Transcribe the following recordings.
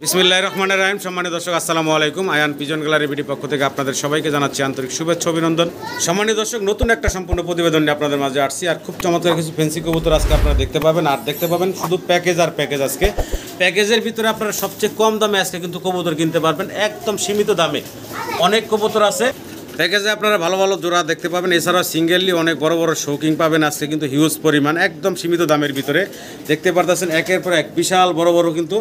বিসমিল্লাহির রহমানির রহিম। সম্মানিত দর্শক, আসসালামু আলাইকুম। আয়ান পিজন গ্যালারি বিডি পক্ষ থেকে আপনাদের সবাইকে জানাচ্ছি আন্তরিক শুভেচ্ছা অভিনন্দন। সম্মানিত দর্শক, নতুন একটা সম্পূর্ণ প্রতিবেদন নিয়ে আপনাদের মাঝে আসছি। আর খুব চমৎকার কিছু ফেন্সি কবুতর আজকে আপনারা দেখতে পাবেন। আর দেখতে পাবেন শুধু প্যাকেজ আর প্যাকেজ। আজকে প্যাকেজের ভিতরে আপনারা সবচেয়ে কম দামে আজকে কিন্তু কবুতর কিনতে পারবেন, একদম সীমিত দামে। অনেক কবুতর আছে প্যাকেজে, আপনারা ভালো ভালো জোড়া দেখতে পাবেন। এছাড়াও সিঙ্গেললি অনেক বড় বড় শৌকিং পাবেন আজকে, কিন্তু হিউজ পরিমাণ, একদম সীমিত দামের ভিতরে দেখতে পারতেছেন। একের পর এক বিশাল বড় বড় কিন্তু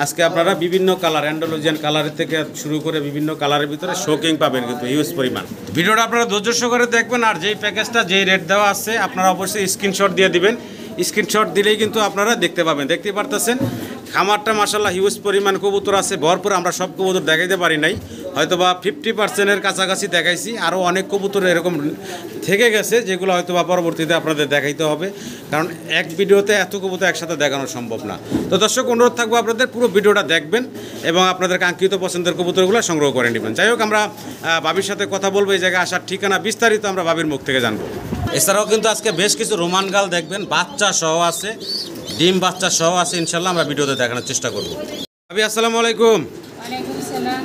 আজকে আপনারা বিভিন্ন কালার, অ্যান্ডালুজিয়ান কালারের থেকে শুরু করে বিভিন্ন কালারের ভিতরে শৌকিং পাবেন কিন্তু হিউজ পরিমাণ। ভিডিওটা আপনারা ধৈর্য সহকারে দেখবেন। আর যেই প্যাকেজটা যেই রেট দেওয়া আছে আপনারা অবশ্যই স্ক্রিনশট দিয়ে দিবেন। স্ক্রিনশট দিলেই কিন্তু আপনারা দেখতে পাবেন। দেখতে পারতেছেন খামারটা মাশাআল্লাহ হিউজ পরিমাণ কবুতর আছে ভরপুর। আমরা সব কবুতর দেখাইতে পারি নাই, হয়তোবা 50%-এর কাছাকাছি দেখাইছি। আরও অনেক কবুতর এরকম থেকে গেছে যেগুলো হয়তোবা পরবর্তীতে আপনাদের দেখাইতে হবে, কারণ এক ভিডিওতে এত কবুতর একসাথে দেখানো সম্ভব না। তো দর্শক, অনুরোধ থাকবো আপনাদের পুরো ভিডিওটা দেখবেন এবং আপনাদের কাঙ্ক্ষিত পছন্দের কবুতরগুলো সংগ্রহ করে নেবেন। যাই হোক, আমরা বাবির সাথে কথা বলবো, এই জায়গায় আসার ঠিকানা বিস্তারিত আমরা বাবির মুখ থেকে জানবো। এছাড়াও কিন্তু আজকে বেশ কিছু রোমান গাল দেখবেন, বাচ্চা সহ আছে, ডিম বাচ্চা সহ আছে। ইনশাল্লাহ আমরা ভিডিওতে দেখানোর চেষ্টা করবো। ভাবি, আসসালামু আলাইকুম।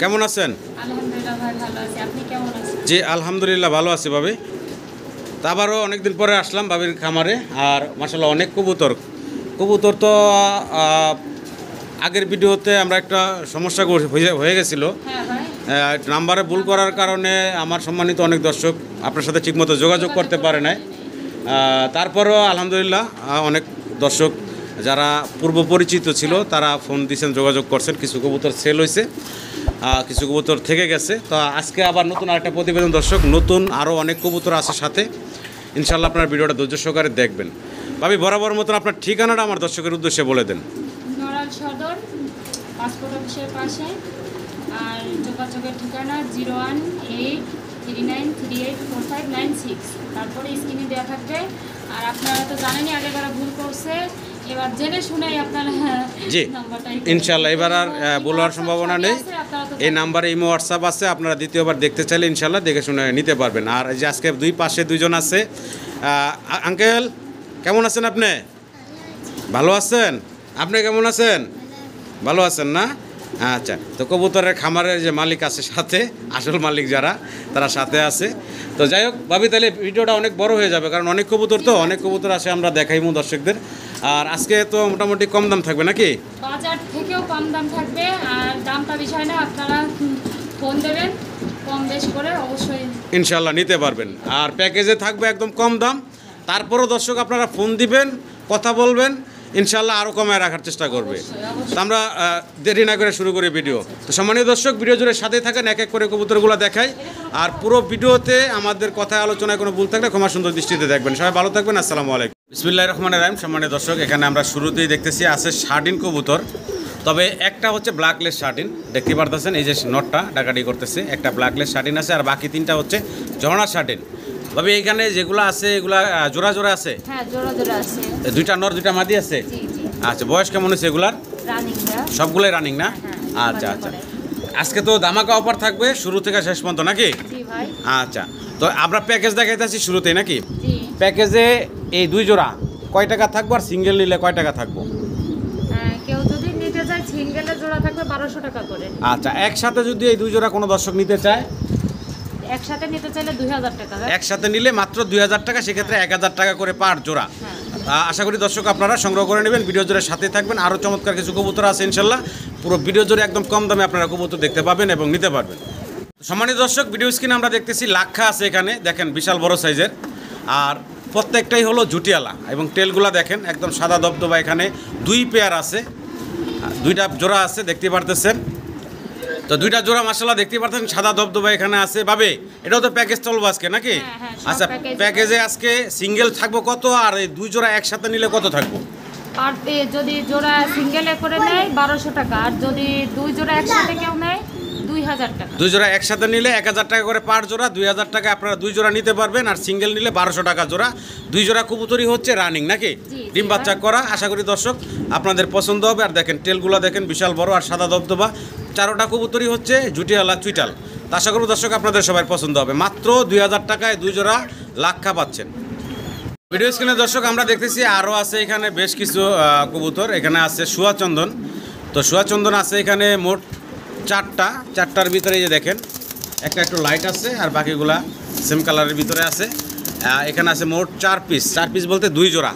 কেমন আছেন? জি আলহামদুলিল্লাহ ভালো আছি ভাবি। তা আবারও অনেকদিন পরে আসলাম ভাবির খামারে। আর মাশাআল্লাহ অনেক কবুতর তো আগের ভিডিওতে আমরা একটা সমস্যা হয়ে গেছিলো, নাম্বারে ভুল করার কারণে আমার সম্মানিত অনেক দর্শক আপনার সাথে ঠিকমতো যোগাযোগ করতে পারে নাই। তারপরও আলহামদুলিল্লাহ অনেক দর্শক যারা পূর্ব পরিচিত ছিল তারা ফোন দিয়েছেন, যোগাযোগ করছেন। কিছু কবুতর সেল হয়েছে, কিছু কবুতর থেকে গেছে। তো আজকে আবার নতুন আরেকটা প্রতিবেদন দর্শক, নতুন আরও অনেক কবুতর আছে সাথে। ইনশাল্লাহ আপনার ভিডিওটা ধৈর্য সহকারে দেখবেন। ভাবি, বরাবর মতন আপনার ঠিকানাটা আমার দর্শকের উদ্দেশ্যে বলে দেন। নড়াইল সদর, পাসপোর্ট অফিসের পাশে। আর যোগাযোগের ঠিকানা 01839384596। তারপরে স্ক্রিনে দেওয়া থাকবে। আর আপনারা তো জানেনই আগেবার ভুল করছে, এবার জেনে শুনেই আপনারা জি ইনশাল্লাহ এবার আর বলার সম্ভাবনা নেই। এই নাম্বারে ইমো হোয়াটসঅ্যাপ আছে, আপনারা দ্বিতীয়বার দেখতে চাইলে ইনশাল্লাহ দেখে শুনে নিতে পারবেন। আর যে আজকে দুই পাশে দুইজন আছে। আঙ্কেল কেমন আছেন? আপনি ভালো আছেন? আপনি কেমন আছেন? ভালো আছেন না? আচ্ছা। তো কবুতরের খামারের যে মালিক আছে সাথে, আসল মালিক যারা, তারা সাথে আছে। তো যাই হোক ভাবি, তাহলে ভিডিওটা অনেক বড় হয়ে যাবে, কারণ অনেক কবুতর তো, অনেক কবুতর আসে, আমরা দেখাইমু দর্শকদের। আর আজকে তো মোটামুটি কম দাম থাকবে নাকি? বাজার থেকেও কম দাম থাকবে। আর দামটা বিষয় না, আপনারা ফোন দেবেন, কম বেশ করে অবশ্যই ইনশাল্লাহ নিতে পারবেন। আর প্যাকেজে থাকবে একদম কম দাম। তারপরও দর্শক আপনারা ফোন দিবেন, কথা বলবেন, ইনশাল্লাহ আরও কমায় রাখার চেষ্টা করবে। তো আমরা দেরি না করে শুরু করি ভিডিও। তো সম্মানীয় দর্শক, ভিডিও জুড়ে সাথে থাকেন, এক এক করে কবুতরগুলো দেখাই। আর পুরো ভিডিওতে আমাদের কথায় আলোচনায় কোনো ভুল থাকলে ক্ষমা সুন্দর দৃষ্টিতে দেখবেন। সবাই ভালো থাকবেন। আসসালামু আলাইকুম। বিসমিল্লাহির রহমানির রহিম। সম্মানীয় দর্শক, এখানে আমরা শুরুতেই দেখতেছি আছে শার্টিন কবুতর। তবে একটা হচ্ছে ব্ল্যাকলেস শার্টিন, দেখতে পারতেছেন এই যে নটটা ডাকাডি করতেছে। একটা ব্ল্যাকলেস শার্টিন আছে, আর বাকি তিনটা হচ্ছে ঝর্ণা শার্টিন। তবে এইখানে যেগুলো আছে এগুলা জোড়া জোড়া আছে? হ্যাঁ, জোড়া জোড়া আছে। দুইটা নর দুইটা মাদি আছে? জি জি। আচ্ছা, বয়স কেমন হচ্ছে এগুলার? রানিং না, সবগুলোই রানিং না? আচ্ছা আচ্ছা। আজকে তো ধামাকা অফার থাকবে শুরু থেকে শেষ পর্যন্ত নাকি? জি ভাই। আচ্ছা, তো আমরা প্যাকেজ দেখাইতেছি শুরুতেই নাকি? জি। প্যাকেজে এই দুই জোড়া কয় টাকা থাকবো, আর সিঙ্গেল নিলে কয় টাকা থাকবো? কেউ যদি নিতে চায় সিঙ্গেলের জোড়া থাকবে 1200 টাকা করে। আচ্ছা, একসাথে যদি এই দুই জোড়া কোনো দর্শক নিতে চায়? একসাথে নিতে চাইলে 2000 টাকা। একসাথে নিলে মাত্র 2000 টাকা, সেক্ষেত্রে 1000 টাকা করে পার জোড়া। আশা করি দর্শক আপনারা সংগ্রহ করে নেবেন, ভিডিও জুড়ে সাথে থাকবেন। আরও চমৎকার কিছু কবুতর আছে ইনশাল্লাহ। পুরো ভিডিও জুড়ে একদম কম দামে আপনারা কবুতর দেখতে পাবেন এবং নিতে পারবেন। সম্মানিত দর্শক, ভিডিও স্ক্রিনে আমরা দেখতেছি লাক্ষা আছে এখানে, দেখেন বিশাল বড় সাইজের। আর প্রত্যেকটাই হলো ঝুটিয়ালা, এবং টেলগুলা দেখেন একদম সাদা দবদবা। এখানে দুই পেয়ার আছে, দুইটা জোড়া আছে দেখতে পারতেছেন। তো দুইটা জোড়া মাশাআল্লাহ দেখতে পারতেন, সাদা দবদবা এখানে আছে। ভাবে এটাও তো প্যাকেজ চলবো আজকে নাকি? আচ্ছা, প্যাকেজে আজকে সিঙ্গেল থাকবো কত, আর এই দুই জোড়া একসাথে নিলে কত থাকবো? আর যদি জোড়া সিঙ্গেলে করে নেয় 1200 টাকা, আর যদি দুই জোড়া একসাথে কেউ নেয় 2000 টাকা। দুই জোড়া একসাথে নিলে 1000 টাকা করে পার জোড়া, 2000 টাকা আপনারা দুই জোড়া নিতে পারবেন। আর সিঙ্গেল নিলে 1200 টাকা জোড়া। দুই জোড়া কবুতরই হচ্ছে রানিং নাকি? ডিম বাচ্চা করা। আশা করি দর্শক আপনাদের পছন্দ হবে। আর দেখেন টেলগুলো দেখেন বিশাল বড় আর সাদা দবদবা। চারোটা কবুতরই হচ্ছে জুটিয়ালা চুইটাল। তা আশা করি দর্শক আপনাদের সবাই পছন্দ হবে। মাত্র 2000 টাকায় দুই জোড়া লাক্ষা পাচ্ছেন। ভিডিও স্ক্রিনে দর্শক আমরা দেখতেছি আরও আছে এখানে বেশ কিছু কবুতর। এখানে আছে সুয়াচন্দন। তো সোয়াচন্দন আছে এখানে মোট চারটার ভিতরে এই যে দেখেন একটা একটু লাইট আছে আর বাকিগুলা সেম কালারের ভিতরে আছে। এখানে আছে মোট 4 পিস বলতে 2 জোড়া।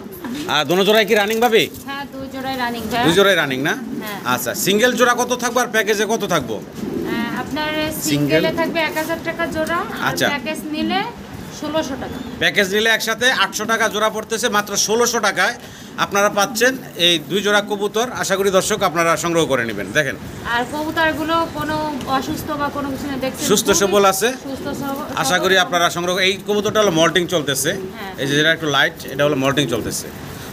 আর দোনো জোড়ায় কি রানিং পাবে? হ্যাঁ 2 জোড়াই রানিং ভাই। 2 জোড়াই রানিং না? হ্যাঁ। আচ্ছা, সিঙ্গেল জোড়া কত থাকবে আর প্যাকেজে কত থাকবো? আপনার সিঙ্গেলে থাকবে 1000 টাকা জোড়া, আর আচ্ছা। প্যাকেজ নিলে 1600 টাকা। প্যাকেজ নিলে একসাথে 800 টাকা জোড়া পড়তেছে, মাত্র 1600 টাকায় আপনারা পাচ্ছেন এই 2 জোড়া কবুতর। আশা করি দর্শক আপনারা সংগ্রহ করে নেবেন। দেখেন আর কবুতরগুলো কোনো অসুস্থ বা কোনো কিছু না, দেখছেন সুস্থ সবল আছে। সুস্থ সবল। আশা করি আপনারা সংগ্রহ। এই কবুতরটা হলো মল্টিং চলতেছে, হ্যাঁ। এই যে যেটা একটু লাইট এটা হলো মল্টিং চলতেছে।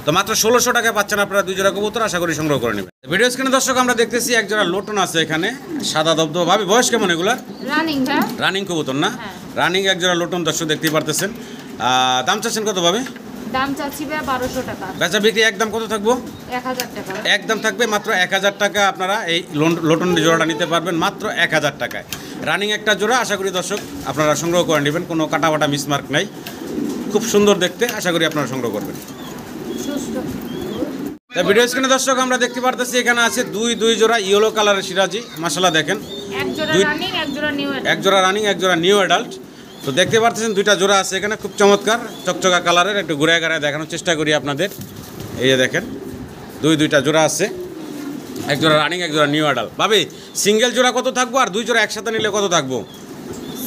তো মাত্র 1600 টাকায় পাচ্ছেন আপনারা 2 জোড়া কবুতর। আশা করি সংগ্রহ করে নেবেন। ভিডিও স্ক্রিনে দর্শক আমরা দেখতেছি এক জোড়া লোটন আছে এখানে, সাদা দবদবা ভাবে। বয়স কেমন এগুলার? রানিং ভাই। রানিং কবুতর না? হ্যাঁ। রানিং এক জোড়া লোটন দর্শক দেখতেই পারতেছেন। দাম চাচ্ছেন কত ভাবে? দাম চাচ্ছি ভাই 1200 টাকা। বেচা বিক্রি একদম কত থাকবো? 1000 টাকা। একদম থাকবে মাত্র 1000 টাকা। আপনারা এই লোটন জোড়াটা নিতে পারবেন মাত্র 1000 টাকায়। রানিং একটা জোড়া। আশা করি দর্শক আপনারা সংগ্রহ করে নেবেন, কোনো কাটাবাটা মিসমার্ক নাই, খুব সুন্দর দেখতে। আশা করি আপনারা সংগ্রহ করবেন। সুস্থ। তা ভিডিও স্ক্রিনে দর্শক আমরা দেখতে পারতেছি এখানে আছে দুই জোড়া ইয়েলো কালারের সিরাজি। মাশাআল্লাহ দেখেন, এক জোড়া রানিং, এক জোড়া নিউ। এক জোড়া রানিং, এক জোড়া নিউ অ্যাডাল্ট। তো দেখতে পাচ্ছেন 2টা জোড়া আছে এখানে, খুব চমৎকার চকচকা কালারের। একটু ঘুরে ঘুরে দেখানোর চেষ্টা করি আপনাদের। এই যে দেখেন 2টা জোড়া আছে, এক জোড়া রানিং, এক জোড়া নিউ অ্যাডাল্ট। ভাবি সিঙ্গেল জোড়া কত থাকবো আর 2 জোড়া একসাথে নিলে কত থাকবো?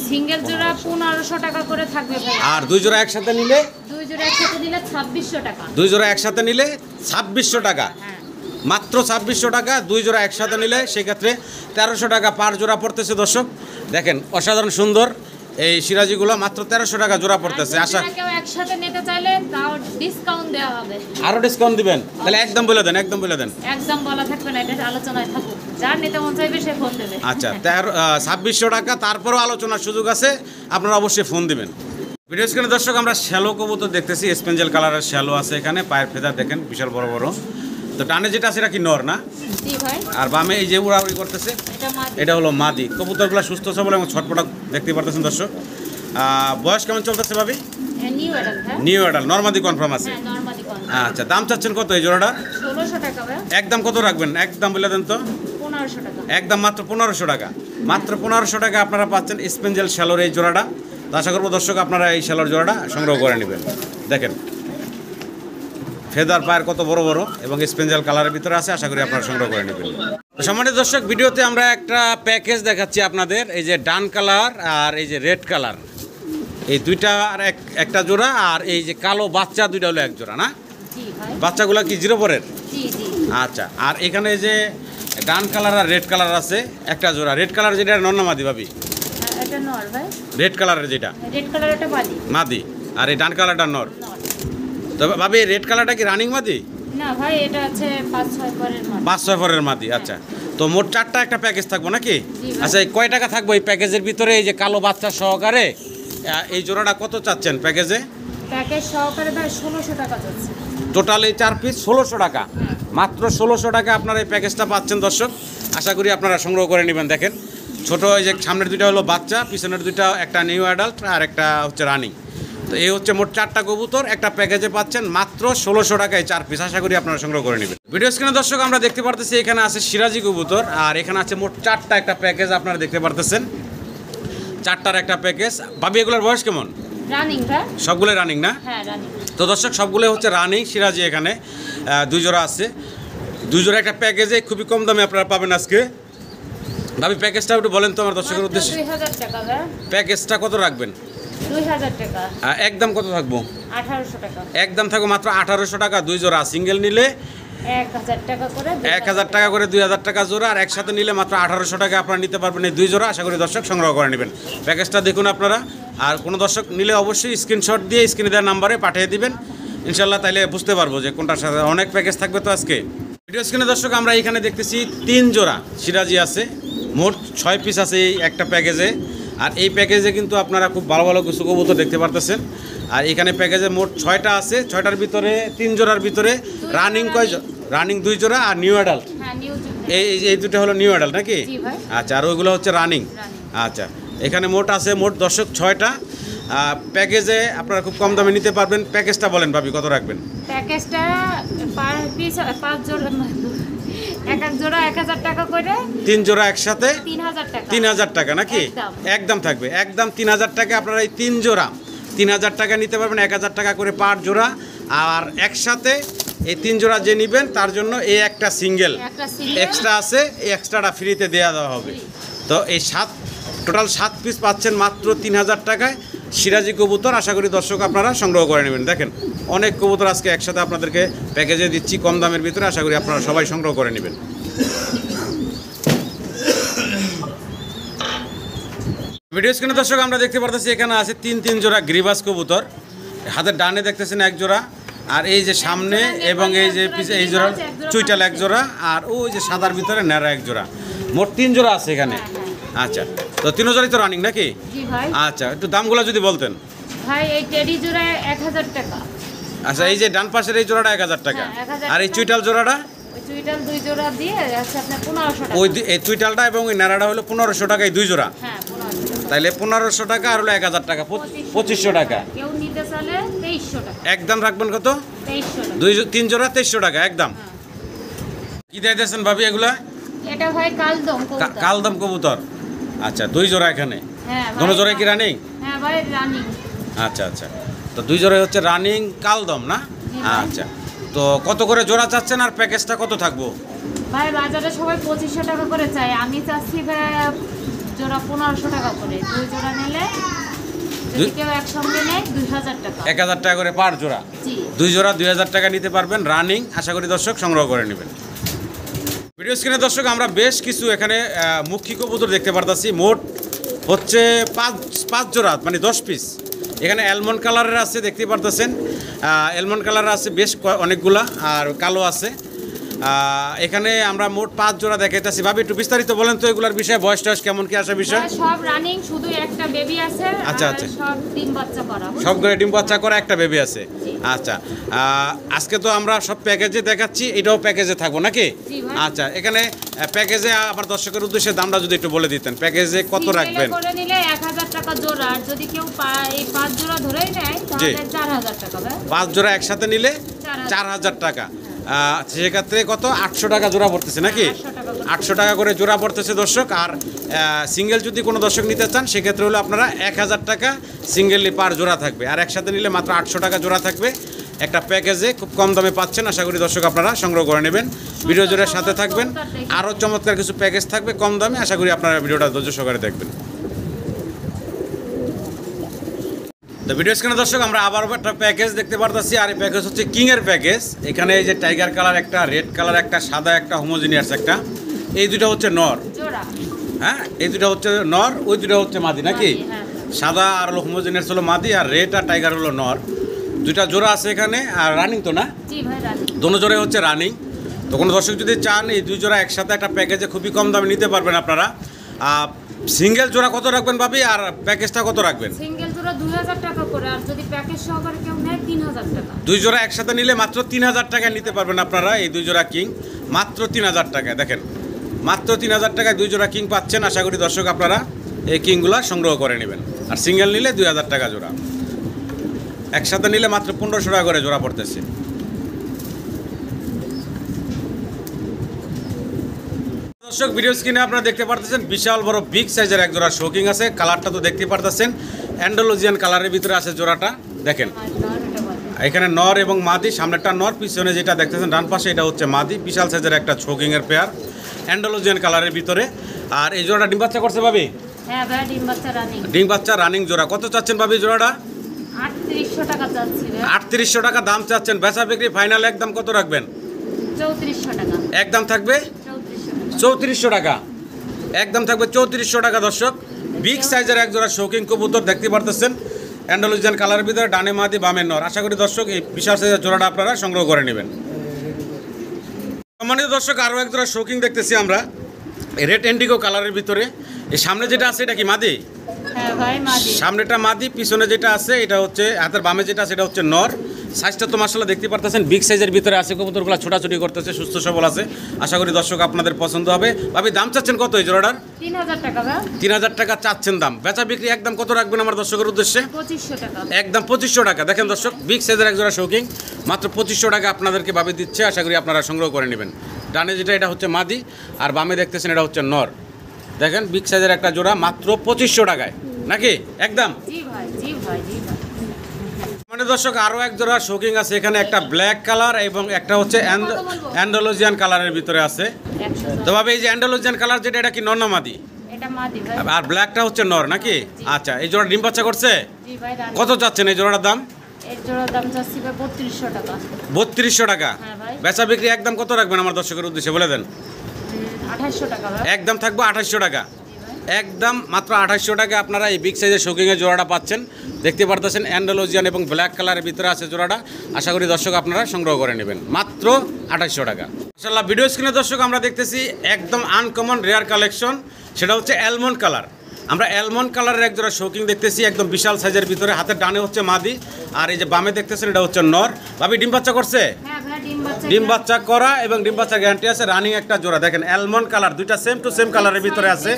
সিঙ্গেল জোড়া 1500 টাকা করে থাকবে ভাই। আর 2 জোড়া একসাথে নিলে? 2 জোড়া একসাথে নিলে 2600 টাকা। 2 জোড়া একসাথে নিলে 2600 টাকা। হ্যাঁ। মাত্র 2600 টাকা। 2 জোড়া একসাথে নিলে সেক্ষেত্রে 1300 টাকা পার জোড়া পড়তেছে। দর্শক দেখেন অসাধারণ সুন্দর এই সিরাজিগুলো মাত্র 1300 টাকা জোড়া পড়তেছে। আশা কেউ একসাথে নিতে চাইলে তাও ডিসকাউন্ট দেওয়া হবে। আরো ডিসকাউন্ট দিবেন? তাহলে একদম বলে দেন, একদম বলে দেন। একদম বলা থাকবে না, এটা আলোচনায় থাকুক। যার নিতে মন চাইবে সে ফোন দেবে। আচ্ছা, 2600 টাকা। তারপরও আলোচনার সুযোগ আছে, আপনারা অবশ্যই ফোন দিবেন। ভিডিও স্ক্রিনে দর্শক আমরা শ্যালো কবুতর দেখতেছি। স্পেঞ্জেল কালারের শ্যালো আছে এখানে, পায়ের ফেদার দেখেন বিশাল বড় বড়। তো ডানে যেটা আছে এটা কি নর না? জি ভাই। আর বামে এই যে উড়াউড়ি করতেছে এটা মাদি। এটা হলো মাদি। কবুতরগুলো সুস্থ সবল এবং ছটপটা দেখতে পারতেছেন দর্শক। বয়স কেমন চলতেছে ভাবি? নিউ অ্যাডাল্ট ভাই। নিউ অ্যাডাল্ট, নরমাদি কনফার্ম আছে। হ্যাঁ নরমালি কোন। আচ্ছা, দাম চাচ্ছেন কত এই জোড়াটা? 1600 টাকা ভাই। একদম কত রাখবেন? একদম বলে দেন তো। 1500 টাকা। একদম মাত্র 1500 টাকা। মাত্র 1500 টাকা আপনারা পাচ্ছেন স্পেঞ্জেল শ্যালোর এই জোড়াটা। তো আশা করবো দর্শক আপনারা এই শ্যালোর জোড়াটা সংগ্রহ করে নেবেন। দেখেন ফেদার পায়ের কত বড় বড় এবং স্পেঞ্জেল কালারের ভিতরে আছে। আশা করি আপনারা সংগ্রহ করে নেবেন। তো সম্মানিত দর্শক ভিডিওতে আমরা একটা প্যাকেজ দেখাচ্ছি আপনাদের। এই যে ডান কালার আর এই যে রেড কালার, এই 2টা আর একটা জোড়া। আর এই যে কালো বাচ্চা 2টা হলো এক জোড়া না? জি ভাই। বাচ্চাগুলো কি 0 পরের? জি জি। আচ্ছা, আর এখানে এই যে ডান কালার আর রেড কালার আছে একটা জোড়া। রেড কালার যেটা নর মাদি ভাবি? এটা নর ভাই। রেড কালারের যেটা রেড কালার এটা মাদি। মাদি, আর এই ডান কালারটা নর। নর। তো ভাবি রেড কালারটা কি রানিং মাদি? না ভাই, এটা আছে 5-6 পরের মাদি। 5-6 পরের মাদি। আচ্ছা, তো মোট 4টা একটা প্যাকেজ থাকবো নাকি? জি ভাই। আচ্ছা, এই কয় টাকা থাকবো এই প্যাকেজের ভিতরে? এই যে কালো বাচ্চা সহকারে এই জোড়াটা কত চাচ্ছেন প্যাকেজে? প্যাকেজ সহকারে ভাই 1600 টাকা যাচ্ছে। টোটাল এই 4 পিস 1600 টাকা। মাত্র 1600 টাকা আপনারা এই প্যাকেজটা পাচ্ছেন দর্শক। আশা করি আপনারা সংগ্রহ করে নেবেন। দেখেন ছোট এই যে সামনের 2টা হলো বাচ্চা, পিছনের 2টা একটা নিউ অ্যাডাল্ট আর একটা হচ্ছে রানিং। তো এই হচ্ছে মোট 4টা কবুতর একটা প্যাকেজে পাচ্ছেন মাত্র 1600 টাকায় 4 পিস। আশা করি আপনারা সংগ্রহ করে নেবেন। ভিডিও স্ক্রিনে দর্শক আমরা দেখতে পারতেছি এখানে আছে সিরাজি কবুতর, আর এখানে আছে মোট 4টা একটা প্যাকেজ আপনারা দেখতে পারতেছেন। 4টার একটা প্যাকেজ। ভাবি এগুলোর বয়স কেমন? রানিং ভাই। সবগুলো রানিং না? হ্যাঁ রানিং। তো দর্শক সবগুলো হচ্ছে রানিং সিরাজি। এখানে 2 জোড়া আছে। 2 জোড়া একটা প্যাকেজে খুবই কম দামে আপনারা পাবেন আজকে। ভাবি প্যাকেজটা একটু বলেন তো আমার দর্শকের উদ্দেশ্যে। 2000 টাকা ভাই। প্যাকেজটা কত রাখবেন? 2000 টাকা। একদম কত থাকবো? 1800 টাকা। একদম থাকবো মাত্র 1800 টাকা। 2 জোড়া সিঙ্গেল নিলে 1000 টাকা করে। 1000 টাকা করে, 2000 টাকা জোড়া। আর একসাথে নিলে মাত্র 1800 টাকা আপনারা নিতে পারবেন এই 2 জোড়া। আশা করি দর্শক সংগ্রহ করে নেবেন। প্যাকেজটা দেখুন আপনারা। আর কোনো দর্শক নিলে অবশ্যই স্ক্রিনশট দিয়ে স্ক্রিনে দেওয়ার নাম্বারে পাঠিয়ে দিবেন ইনশাল্লাহ। তাইলে বুঝতে পারবো যে কোনটার সাথে। অনেক প্যাকেজ থাকবে তো আজকে। ভিডিও স্ক্রিনে দর্শক আমরা এখানে দেখতেছি 3 জোড়া সিরাজি আছে। মোট 6 পিস আছে এই একটা প্যাকেজে। আর এই প্যাকেজে কিন্তু আপনারা খুব ভালো ভালো কিছু কবুতর দেখতে পারতেছেন। আর এখানে প্যাকেজে মোট 6টা আছে। 6টার ভিতরে 3 জোড়ার ভিতরে রানিং রানিং 2 জোড়া আর নিউ অ্যাডাল্ট। হ্যাঁ নিউ। এই 2টা হলো নিউ অ্যাডাল্ট নাকি? জি ভাই। আচ্ছা, আর ওইগুলো হচ্ছে রানিং। আচ্ছা, এখানে মোট আছে মোট দর্শক 6টা প্যাকেজে আপনারা খুব কম দামে নিতে পারবেন। প্যাকেজটা বলেন ভাবি কত রাখবেন? প্যাকেজটা পার পিস 5 জোড়া এক এক জোড়া 1000 টাকা করে, 3 জোড়া একসাথে 3000 টাকা। 3000 টাকা নাকি? একদম। একদম থাকবে, একদম 3000 টাকা। আপনারা এই 3 জোড়া 3000 টাকা নিতে পারবেন, 1000 টাকা করে পার জোড়া। আর একসাথে এই 3 জোড়া যে নেবেন তার জন্য এই একটা সিঙ্গেল এক্সট্রা আছে, এই এক্সট্রাটা ফ্রিতে দেওয়া হবে। তো এই টোটাল 7 পিস পাচ্ছেন মাত্র 3000 টাকায় সিরাজি কবুতর। আশা করি দর্শক আপনারা সংগ্রহ করে নেবেন। দেখেন অনেক কবুতর আজকে একসাথে আপনাদেরকে প্যাকেজে দিচ্ছি কম দামের ভিতরে। আশা করি আপনারা সবাই সংগ্রহ করে নেবেন। ভিডিও স্ক্রিনে দর্শক আমরা দেখতে পারতেছি এখানে আছে 3 জোড়া গ্রিবাস কবুতর। হাতের ডানে দেখতেছেন এক জোড়া, আর এই যে সামনে এবং এই যে পিছে এই জোড়া চুইটাল এক জোড়া, আর ওই যে সাদার ভিতরে ন্যাড়া এক জোড়া। মোট 3 জোড়া আছে এখানে। আচ্ছা, তো 3 জোড়াই তো রানিং নাকি? জি ভাই। আচ্ছা, একটু দামগুলো যদি বলতেন। ভাই এই টেডি জোড়া 1000 টাকা। আচ্ছা, এই যে ডান পাশের এই জোড়াটা 1000 টাকা, হ্যাঁ, 1000 আর এই চুইটাল জোড়াটা? ওই চুইটাল 2 জোড়া দিয়ে আছে আপনার 1500 টাকা। ওই এই চুইটালটা এবং ওই ন্যাড়াটা হলো 1500 টাকা, এই 2 জোড়া। হ্যাঁ 1500 টাকা। তাইলে 1500 টাকা আর হলো 1000 টাকা, 2500 টাকা। কেউ নিতে চাইলে 2300 টাকা। একদম রাখবেন কত? 2300 টাকা। 3 জোড়া 2300 টাকা একদম। কি দিতেছেন ভাবি এগুলা? এটা ভাই কালদম কবুতর। কালদম কবুতর। আচ্ছা, 2 জোড়া এখানে। হ্যাঁ ভাই। দোনো জোড়াই কি রানিং? হ্যাঁ ভাই রানিং। আচ্ছা আচ্ছা, তো 2 জোড়াই হচ্ছে রানিং কালদম না? আচ্ছা, তো কত করে জোড়া চাচ্ছেন আর প্যাকেজটা কত থাকবো? ভাই বাজারে সবাই 2500 টাকা করে চায়, আমি চাচ্ছি ভাই জোড়া 1500 টাকা করে। 2 জোড়া নিলে যদি কেউ একসঙ্গে নেয় 2000 টাকা। 1000 টাকা করে পার জোড়া। জি। 2 জোড়া 2000 টাকা নিতে পারবেন রানিং। আশা করি দর্শক সংগ্রহ করে নেবেন। ভিডিও স্ক্রিনে দর্শক আমরা বেশ কিছু এখানে মুখী কবুতর দেখতে পারতাছি। মোট হচ্ছে 5 জোড়া, মানে 10 পিস। এখানে অ্যালমন্ড কালারের আছে দেখতে পারতেছেন, অ্যালমন্ড কালারের আছে বেশ অনেকগুলা, আর কালো আছে। এখানে আমরা মোট 5 জোড়া দেখাইতেছি। ভাবি একটু বিস্তারিত বলেন তো এগুলার বিষয়ে, বয়স টয়স কেমন কি আসে বিষয়? সব রানিং, শুধু একটা বেবি আছে। আচ্ছা, আর আচ্ছা। সব ডিম বাচ্চা করা। সবগুলো ডিম বাচ্চা করা, একটা বেবি আছে। আচ্ছা, আজকে তো আমরা সব প্যাকেজে দেখাচ্ছি, এটাও প্যাকেজে থাকবো নাকি? জি ভাই। আচ্ছা, এখানে প্যাকেজে আমার দর্শকের উদ্দেশ্যে দামটা যদি একটু বলে দিতেন, প্যাকেজে কত রাখবেন? করে নিলে 1000 টাকা জোড়া, আর যদি কেউ এই 5 জোড়া ধরেই নেয় তাহলে 4000 টাকা ভাই। 5 জোড়া একসাথে নিলে 4000 টাকা। সেক্ষেত্রে কত 800 টাকা জোড়া পড়তেছে নাকি? 800 টাকা করে জোড়া পড়তেছে দর্শক। আর সিঙ্গেল যদি কোনো দর্শক নিতে চান সেক্ষেত্রে হলো আপনারা 1000 টাকা সিঙ্গেললি পার জোড়া থাকবে, আর একসাথে নিলে মাত্র 800 টাকা জোড়া থাকবে। একটা প্যাকেজে খুব কম দামে পাচ্ছেন। আশা করি দর্শক আপনারা সংগ্রহ করে নেবেন। ভিডিও জোড়ার সাথে থাকবেন, আরও চমৎকার কিছু প্যাকেজ থাকবে কম দামে। আশা করি আপনারা ভিডিওটা ধৈর্য সহকারে দেখবেন। তো ভিডিও স্ক্রিনে দর্শক আমরা আবার একটা প্যাকেজ দেখতে পারতেছি, আর এই প্যাকেজ হচ্ছে কিংয়ের প্যাকেজ। এখানে এই যে টাইগার কালার একটা, রেড কালার একটা, সাদা একটা, হোমোজিনিয়াস একটা, এই দুটো হচ্ছে নর। হ্যাঁ, এই দুটো হচ্ছে নর, ওই দুটো হচ্ছে মাদি নাকি? সাদা আর হলো হোমোজিনিয়াস হলো মাদি, আর রেড আর টাইগার হলো নর। দুইটা জোড়া আছে এখানে, আর রানিং তো না? দোনো জোড়াই হচ্ছে রানিং। তো কোনো দর্শক যদি চান এই 2 জোড়া একসাথে একটা প্যাকেজে খুবই কম দামে নিতে পারবেন আপনারা। সিঙ্গেল জোড়া কত রাখবেন ভাবি, আর প্যাকেজটা কত রাখবেন? সিঙ্গেল জোড়া 2000 টাকা করে, আর যদি প্যাকেজ সহকারে কেউ নেয় 3000 টাকা। 2 জোড়া একসাথে নিলে মাত্র 3000 টাকায় নিতে পারবেন আপনারা এই 2 জোড়া কিং, মাত্র 3000 টাকায়। দেখেন মাত্র 3000 টাকায় 2 জোড়া কিং পাচ্ছেন। আশা করি দর্শক আপনারা এই কিংগুলো সংগ্রহ করে নেবেন। আর সিঙ্গেল নিলে 2000 টাকা জোড়া, একসাথে নিলে মাত্র 1500 টাকা করে জোড়া পড়তেছে। দর্শক ভিডিও স্ক্রিনে আপনারা দেখতে পারতেছেন বিশাল বড় বিগ সাইজের এক জোড়া শোকিং আছে। কালারটা তো দেখতে পারতেছেন অ্যান্ডালুজিয়ান কালারের ভিতরে আছে জোড়াটা। দেখেন এখানে নর এবং মাদি, সামনেরটা নর, পিছনে যেটা দেখতেছেন ডান পাশে এটা হচ্ছে মাদি। বিশাল সাইজের একটা শোকিংয়ের পেয়ার, অ্যান্ডালুজিয়ান কালারের ভিতরে। আর এই জোড়াটা ডিম বাচ্চা করছে ভাবি? হ্যাঁ ভাই, ডিম বাচ্চা রানিং। ডিম বাচ্চা রানিং জোড়া। কত চাচ্ছেন ভাবি জোড়াটা? 3800 টাকা চাচ্ছি ভাই। 3800 টাকা দাম চাচ্ছেন। বেচা বিক্রি ফাইনাল একদম কত রাখবেন? 3400 টাকা। একদম থাকবে 3400 টাকা, একদম থাকবে 3400 টাকা। দর্শক বিগ সাইজের এক জোড়া শৌকিং কবুতর দেখতে পারতেছেন, অ্যান্ডালুজিয়ান কালারের ভিতরে, ডানে মাদি বামে নর। আশা করি দর্শক এই বিশাল সাইজের জোড়াটা আপনারা সংগ্রহ করে নেবেন। সম্মানিত দর্শক আরও এক জোড়া শৌকিং দেখতেছি আমরা রেড ইন্ডিগো কালারের ভিতরে। এই সামনে যেটা আছে এটা কি মাদি? হ্যাঁ ভাই মাদি। সামনেটা মাদি, পিছনে যেটা আছে এটা হচ্ছে, হাতের বামে যেটা আছে এটা হচ্ছে নর। সাইজটা তো মাশাআল্লাহ দেখতে পারতেছেন বিগ সাইজের ভিতরে আছে। কবুতরগুলো ছোটাছুটি করতেছে, সুস্থ সবল আছে। আশা করি দর্শক আপনাদের পছন্দ হবে। ভাবি দাম চাচ্ছেন কত এই জোড়াটার? 3000 টাকা ভাই। 3000 টাকা চাচ্ছেন দাম। বেচা বিক্রি একদম কত রাখবেন আমার দর্শকের উদ্দেশ্যে? 2500 টাকা। একদম 2500 টাকা। দেখেন দর্শক বিগ সাইজের এক জোড়া শৌকিং মাত্র 2500 টাকা আপনাদেরকে ভাবে দিচ্ছে। আশা করি আপনারা সংগ্রহ করে নেবেন। ডানে যেটা এটা হচ্ছে মাদি, আর বামে দেখতেছেন এটা হচ্ছে নর। দেখেন বিগ সাইজের একটা জোড়া মাত্র 2500 টাকায় নাকি একদম। জি ভাই, জি ভাই, জি ভাই। মানে দর্শক আরও এক জোড়া শোকিং আছে এখানে, একটা ব্ল্যাক কালার এবং একটা হচ্ছে অ্যান্ডালুজিয়ান কালারের ভিতরে আছে। 100 তো ভাবে এই যে অ্যান্ডালুজিয়ান কালার যেটা, এটা কি নর না মাদি? এটা মাদি ভাই। আর ব্ল্যাকটা হচ্ছে নর নাকি? আচ্ছা, এই জোড়া ডিম বাচ্চা করছে? জি ভাই, রানী। কত চাচ্ছেন এই জোড়াটার দাম? এর জোড়ার দাম চাচ্ছি ভাই 3200 টাকা। 3200 টাকা। হ্যাঁ ভাই। বেচা বিক্রি একদম কত রাখবেন আমার দর্শকের উদ্দেশ্যে বলে দেন। 2800 টাকা ভাই। একদম থাকবো 2800 টাকা। জি ভাই। একদম মাত্র 2800 টাকা আপনারা এই বিগ সাইজের শোকিংয়ের জোড়াটা পাচ্ছেন। দেখতে পারতেছেন অ্যান্ডালুজিয়ান এবং ব্ল্যাক কালারের ভিতরে আছে জোড়াটা। আশা করি দর্শক আপনারা সংগ্রহ করে নেবেন মাত্র 2800 টাকা। মাশাআল্লাহ, ভিডিও স্ক্রিনে দর্শক আমরা দেখতেছি একদম আনকমন রেয়ার কালেকশন, সেটা হচ্ছে অ্যালমন্ড কালার। আমরা অ্যালমন্ড কালারের এক জোড়া শোকিং দেখতেছি একদম বিশাল সাইজের ভিতরে। হাতের ডানে হচ্ছে মাদি, আর এই যে বামে দেখতেছেন এটা হচ্ছে নর। ভাবি ডিম বাচ্চা করছে? হ্যাঁ ভাই, ডিম বাচ্চা। ডিম বাচ্চা করা এবং ডিম বাচ্চার গ্যারান্টি আছে। রানিং একটা জোড়া দেখেন অ্যালমন্ড কালার, দুইটা সেম টু সেম কালারের ভিতরে আছে।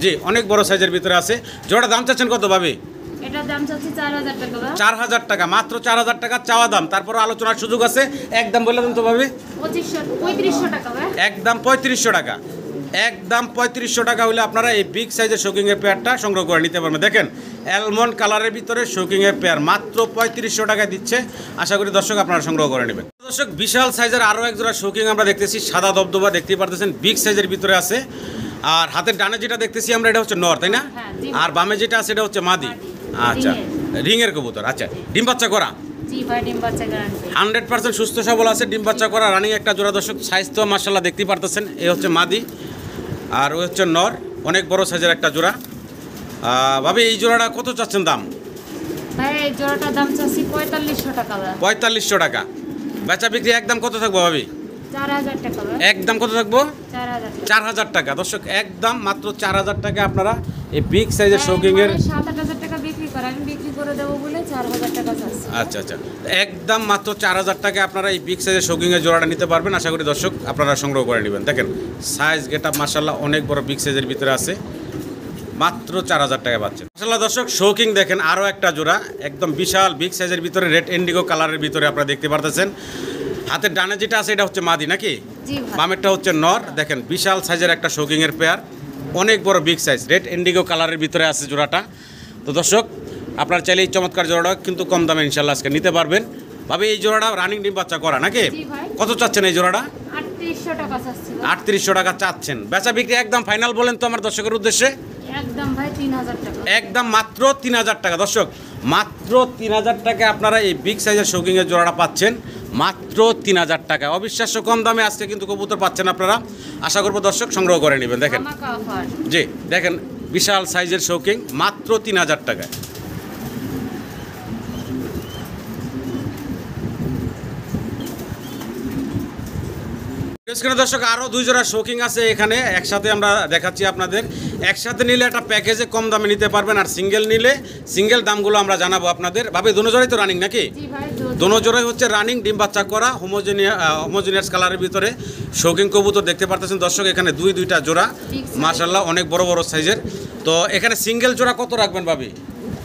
জি, অনেক বড় সাইজের ভিতরে আছে। জোড়া দাম চাচ্ছেন কত ভাবি? এটার দাম চাচ্ছি 4000 টাকা ভাই। 4000 টাকা, মাত্র 4000 টাকা চাওয়া দাম। তারপর আলোচনার সুযোগ আছে। একদম বলে দেন তো ভাবি। 3500 টাকা ভাই। একদম 3500 টাকা। একদম 3500 টাকা হলে আপনারা এই বিগ সাইজের শোকিংয়ের পেয়ারটা সংগ্রহ করে নিতে পারবেন। দেখেন অ্যালমন্ড কালারের ভিতরে শোকিংয়ের পেয়ার মাত্র 3500 টাকায় দিচ্ছে। আশা করি দর্শক আপনারা সংগ্রহ করে নেবেন। দর্শক বিশাল সাইজের আরও এক জোড়া শোকিং আমরা দেখতেছি, সাদা দবদবা দেখতেই পারতেছেন, বিগ সাইজের ভিতরে আছে। আর হাতের ডানে যেটা দেখতেছি আমরা এটা হচ্ছে নর, তাই না? হ্যাঁ, জি। আর বামে যেটা আছে এটা হচ্ছে মাদি। আচ্ছা, রিংয়ের কবুতর। আচ্ছা, ডিম বাচ্চা করা? জি ভাই, ডিম বাচ্চা গ্যারান্টি। 100% সুস্থ সবল আছে, ডিম বাচ্চা করা রানিং একটা জোড়া। দর্শক সাইজ তো মাশাআল্লাহ দেখতেই পারতেছেন। এই হচ্ছে মাদি আর ওই হচ্ছে নর, অনেক বড় সাইজের একটা জোড়া। ভাবি এই জোড়াটা কত চাচ্ছেন দাম? ভাই এই জোড়াটার দাম চাচ্ছি 4500 টাকা ভাই। 4500 টাকা। বেচা বিক্রি একদম কত থাকবো ভাবি? 4000 টাকা ভাই। একদম কত থাকবো? 4000 টাকা। 4000 টাকা। দর্শক একদম মাত্র 4000 টাকা আপনারা এই বিগ সাইজের শোকিংয়ের। 7-8000 টাকা বিক্রি করে, আমি বিক্রি করে দেবো বলে 4000 টাকা চাচ্ছি। আচ্ছা আচ্ছা, একদম মাত্র 4000 টাকা আপনারা এই বিগ সাইজের শোকিংয়ের জোড়াটা নিতে পারবেন। আশা করি দর্শক আপনারা সংগ্রহ করে নেবেন। দেখেন সাইজ গেটআপ মাশাআল্লাহ অনেক বড় বিগ সাইজের ভিতরে আছে, মাত্র 4000 টাকা পাচ্ছেন। মাশাআল্লাহ দর্শক শোকিং দেখেন আরও একটা জোড়া একদম বিশাল বিগ সাইজের ভিতরে, রেড ইন্ডিগো কালারের ভিতরে আপনারা দেখতে পারতেছেন। হাতের ডানে যেটা আছে এটা হচ্ছে মাদি নাকি? জি ভাই। বামেরটা হচ্ছে নর। দেখেন বিশাল সাইজের একটা শোকিংয়ের পেয়ার, অনেক বড় বিগ সাইজ, রেড ইন্ডিগো কালারের ভিতরে আছে জোড়াটা। তো দর্শক আপনারা চাইলে এই চমৎকার জোড়াটা কিন্তু কম দামে ইনশাল্লাহ আজকে নিতে পারবেন। ভাবে এই জোড়াটা রানিং ডিম বাচ্চা করা নাকি? জি ভাই। কত চাচ্ছেন এই জোড়াটা? 3800 টাকা চাচ্ছি ভাই। 3800 টাকা চাচ্ছেন। বেচা বিক্রি একদম ফাইনাল বলেন তো আমার দর্শকের উদ্দেশ্যে। একদম ভাই 3000 টাকা। একদম মাত্র 3000 টাকা। দর্শক মাত্র 3000 টাকা আপনারা এই বিগ সাইজের শোকিংয়ের জোড়াটা পাচ্ছেন মাত্র 3000 টাকা। অবিশ্বাস্য কম দামে আজকে কিন্তু কবুতর পাচ্ছেন আপনারা। আশা করবো দর্শক সংগ্রহ করে নেবেন। দেখেন ধামাকা অফার। জি, দেখেন বিশাল সাইজের শোকিং মাত্র 3000 টাকায়। স্ক্রিনে দর্শক আরও দুই জোড়া শোকিং আছে এখানে, একসাথে আমরা দেখাচ্ছি আপনাদের। একসাথে নিলে একটা প্যাকেজে কম দামে নিতে পারবেন, আর সিঙ্গেল নিলে সিঙ্গেল দামগুলো আমরা জানাবো আপনাদের। ভাবে দোনো জোড়াই তো রানিং নাকি? জি ভাই। দোনো জোড়াই হচ্ছে রানিং ডিম বাচ্চা করা হোমোজেনিয়াস কালারের ভিতরে শৌখিন কবুতর দেখতে পারতেছেন দর্শক। এখানে দুইটা জোড়া মাশাআল্লাহ অনেক বড় বড় সাইজের। তো এখানে সিঙ্গেল জোড়া কত রাখবেন ভাবি?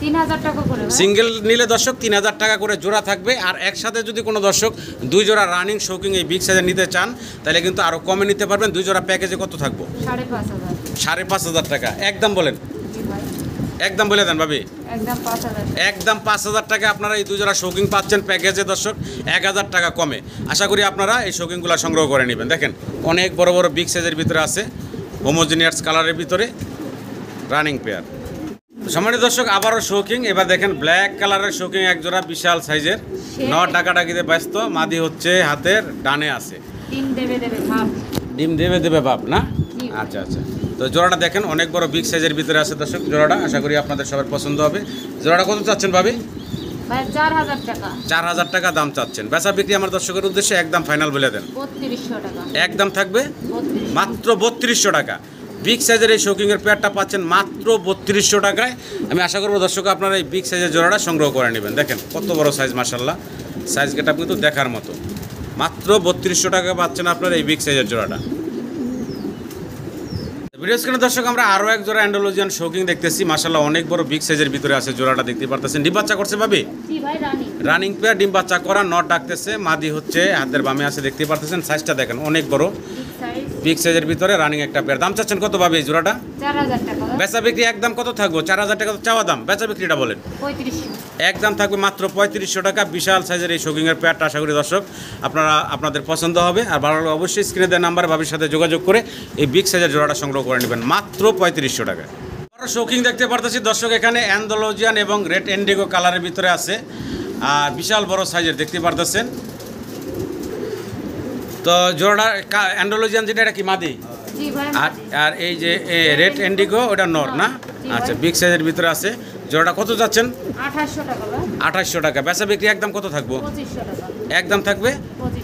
3000 টাকা করে ভাই। সিঙ্গেল নিলে দর্শক 3000 টাকা করে জোড়া থাকবে। আর একসাথে যদি কোনো দর্শক দুই জোড়া রানিং শৌখিন এই বিগ সাইজের নিতে চান তাহলে কিন্তু আরও কমে নিতে পারবেন। দুই জোড়া প্যাকেজে কত থাকবো? 5500। 5500 টাকা। একদম বলেন, জি ভাই। একদম বলে দেন ভাবি। একদম 5000। একদম 5000 টাকা আপনারা এই দুই জোড়া শৌখিন পাচ্ছেন প্যাকেজে দর্শক, 1000 টাকা কমে। আশা করি আপনারা এই শৌখিনগুলো সংগ্রহ করে নেবেন। দেখেন অনেক বড় বড় বিগ সাইজের ভিতরে আছে, হোমোজেনিয়াস কালারের ভিতরে রানিং পেয়ার। সম্মানিত দর্শক আবারও শৌখিন, এবার দেখেন ব্ল্যাক কালারের শৌখিন এক জোড়া বিশাল সাইজের। নর ডাকাডাকিতে ব্যস্ত, মাদি হচ্ছে হাতের ডানে আছে। ডিম দেবে ভাব। ডিম দেবে বাপ না? জি। আচ্ছা আচ্ছা, তো জোড়াটা দেখেন অনেক বড় বিগ সাইজের ভিতরে আছে দর্শক জোড়াটা। আশা করি আপনাদের সবার পছন্দ হবে। জোড়াটা কত চাচ্ছেন ভাবি? ভাই 4000 টাকা। 4000 টাকা দাম চাচ্ছেন। বেচা বিক্রি আমার দর্শকের উদ্দেশ্যে একদম ফাইনাল বলে দেন। 3200 টাকা। একদম থাকবে 3200। মাত্র 3200 টাকা। বিগ সাইজের এই শৌখিংয়ের পেয়ারটা পাচ্ছেন মাত্র 3200 টাকায়। আমি আশা করবো দর্শক আপনারা এই বিগ সাইজের জোড়াটা সংগ্রহ করে নেবেন। দেখেন কত বড় সাইজ মাশাআল্লাহ, সাইজ গেটআপ কিন্তু দেখার মতো। মাত্র 3200 টাকা পাচ্ছেন আপনারা এই বিগ সাইজের জোড়াটা। ভিডিও স্ক্রিনে দর্শক আমরা আরও এক জোড়া অ্যান্ডালুজিয়ান শৌখিন দেখতেছি মাশাআল্লাহ, অনেক বড় বিগ সাইজের ভিতরে আছে জোড়াটা দেখতে পারতেছেন। ডিম বাচ্চা করছে ভাবি? জি ভাই রানী। রানিং পেয়ার ডিম বাচ্চা করা নট ডাকতেছে, মাদি হচ্ছে হাতের বামে আছে দেখতে পারতেছেন। সাইজটা দেখেন অনেক বড়, বিগ সাইজের ভিতরে রানিং একটা পেয়ার। দাম চাচ্ছেন কত ভাবে এই জোড়াটা? 4000 টাকা। বেচা বিক্রি একদম কত থাকবো? 4000 টাকা তো চাওয়া দাম, বেচা বিক্রিটা বলেন। 3500। একদম থাকবে মাত্র 3500 টাকা। বিশাল সাইজের এই শৌকিংয়ের পেয়ারটা আশা করি দর্শক আপনাদের পছন্দ হবে। আর ভালো লাগলে অবশ্যই স্ক্রিনে দেওয়া নাম্বারে ভাবির সাথে যোগাযোগ করে এই বিগ সাইজের জোড়াটা সংগ্রহ করে নেবেন মাত্র 3500 টাকা। শৌকিং দেখতে পারতেছি দর্শক, এখানে অ্যান্ডালুজিয়ান এবং রেড ইন্ডিগো কালারের ভিতরে আছে, আর বিশাল বড় সাইজের দেখতে পারতেছেন। তো জোড়াটা অ্যান্ডালুজিয়ান যেটা, এটা কি মাদি? জি ভাই। আর এই যে রেড ইন্ডিগো ওটা নর না? আচ্ছা, বিগ সাইজের ভিতরে আছে। জোড়াটা কত যাচ্ছেন? 2800 টাকা ভাই। 2800 টাকা। বেচা বিক্রি একদম কত থাকবো? 2500 টাকা। একদম থাকবে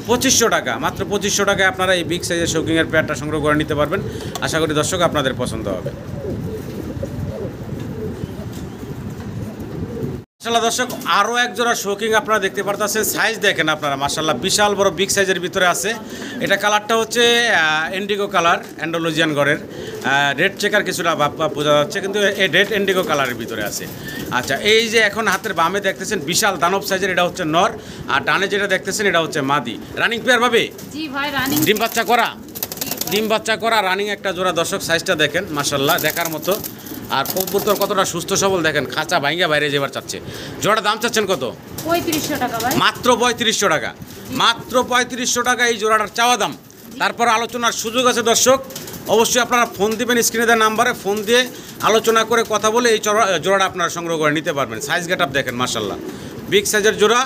2500 টাকা। মাত্র 2500 টাকায় আপনারা এই বিগ সাইজের শৌকিংয়ের পেয়ারটা সংগ্রহ করে নিতে পারবেন। আশা করি দর্শক আপনাদের পছন্দ হবে। মাশাআল্লাহ দর্শক, আরও এক জোড়া শৌকিং আপনারা দেখতে পারতেছেন। সাইজ দেখেন আপনারা, মাশাআল্লাহ বিশাল বড় বিগ সাইজের ভিতরে আছে। এটা কালারটা হচ্ছে ইন্ডিগো কালার, অ্যান্ডালুজিয়ান গড়ের। রেড চেকার কিছুটা বোঝা যাচ্ছে, কিন্তু এই রেড ইন্ডিগো কালারের ভিতরে আছে। আচ্ছা, এই যে এখন হাতের বামে দেখতেছেন বিশাল দানব সাইজের, এটা হচ্ছে নর। আর ডানে যেটা দেখতেছেন এটা হচ্ছে মাদি। রানিং পেয়ার ভাবে? জি ভাই, রানিং। ডিম বাচ্চা করা? ডিম বাচ্চা করা রানিং একটা জোড়া দর্শক। সাইজটা দেখেন মাশাআল্লাহ দেখার মতো। আর কবুতর কতটা সুস্থ সবল দেখেন, খাঁচা ভাঙ্গা বাইরে যেবার চাচ্ছে। জোড়া দাম চাচ্ছেন কত? 3500 টাকা ভাই। মাত্র 3500 টাকা। মাত্র 3500 টাকা এই জোড়াটার চাওয়া দাম। তারপর আলোচনার সুযোগ আছে দর্শক, অবশ্যই আপনারা ফোন দিবেন স্ক্রিনে দেওয়া নাম্বারে, ফোন দিয়ে আলোচনা করে কথা বলে এই জোড়াটা আপনারা সংগ্রহ করে নিতে পারবেন। সাইজ গেটআপ দেখেন মাশাআল্লাহ, বিগ সাইজের জোড়া,